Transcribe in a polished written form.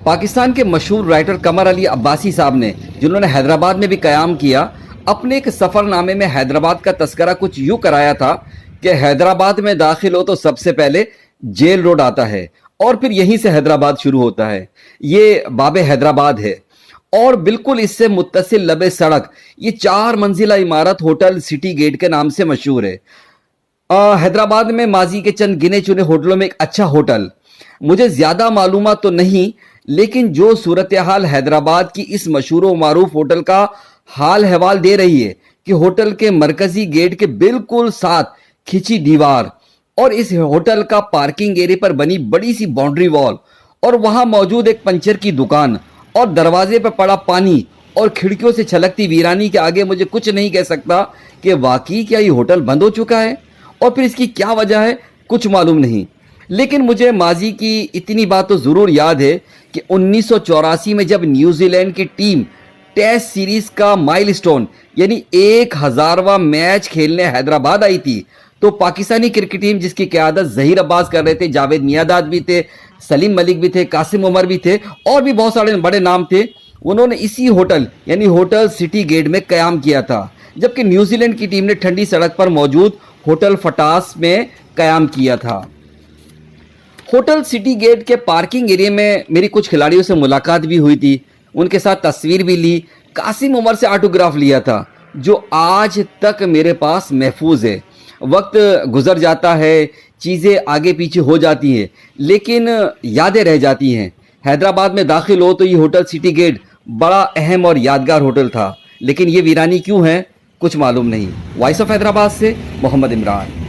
पाकिस्तान के मशहूर राइटर कमर अली अब्बासी साहब ने, जिन्होंने हैदराबाद में भी क़याम किया, अपने एक सफ़रनामे में हैदराबाद का तस्करा कुछ यूँ कराया था कि हैदराबाद में दाखिल हो तो सबसे पहले जेल रोड आता है और फिर यहीं से हैदराबाद शुरू होता है। ये बाबे हैदराबाद है और बिल्कुल इससे मुत्तसिल लबे सड़क ये 4 मंजिला इमारत होटल सिटी गेट के नाम से मशहूर है। हैदराबाद में माजी के चंद गिने चुने होटलों में एक अच्छा होटल, मुझे ज़्यादा मालूमात तो नहीं, लेकिन जो सूरत हाल हैदराबाद की इस मशहूर व मारूफ होटल का हाल हवाल दे रही है कि होटल के मरकजी गेट के बिल्कुल साथ खिंची दीवार और इस होटल का पार्किंग एरिया पर बनी बड़ी सी बाउंड्री वॉल और वहां मौजूद एक पंचर की दुकान और दरवाजे पर पड़ा पानी और खिड़कियों से छलकती वीरानी के आगे मुझे कुछ नहीं कह सकता कि वाकई क्या ये होटल बंद हो चुका है और फिर इसकी क्या वजह है, कुछ मालूम नहीं। लेकिन मुझे माजी की इतनी बात तो ज़रूर याद है कि 1984 में जब न्यूजीलैंड की टीम टेस्ट सीरीज़ का माइलस्टोन यानी 1000वां मैच खेलने हैदराबाद आई थी, तो पाकिस्तानी क्रिकेट टीम जिसकी क़यादत ज़हीर अब्बास कर रहे थे, जावेद मियांदाद भी थे, सलीम मलिक भी थे, कासिम उमर भी थे और भी बहुत सारे बड़े नाम थे, उन्होंने इसी होटल यानी होटल सिटी गेट में क़याम किया था। जबकि न्यूजीलैंड की टीम ने ठंडी सड़क पर मौजूद होटल फटास में क़याम किया था। होटल सिटी गेट के पार्किंग एरिया में मेरी कुछ खिलाड़ियों से मुलाकात भी हुई थी, उनके साथ तस्वीर भी ली, कासिम उमर से ऑटोग्राफ लिया था, जो आज तक मेरे पास महफूज है। वक्त गुजर जाता है, चीज़ें आगे पीछे हो जाती हैं, लेकिन यादें रह जाती हैं। हैदराबाद में दाखिल हो तो ये होटल सिटी गेट बड़ा अहम और यादगार होटल था, लेकिन ये वीरानी क्यों है कुछ मालूम नहीं। वॉइस ऑफ हैदराबाद से मोहम्मद इमरान।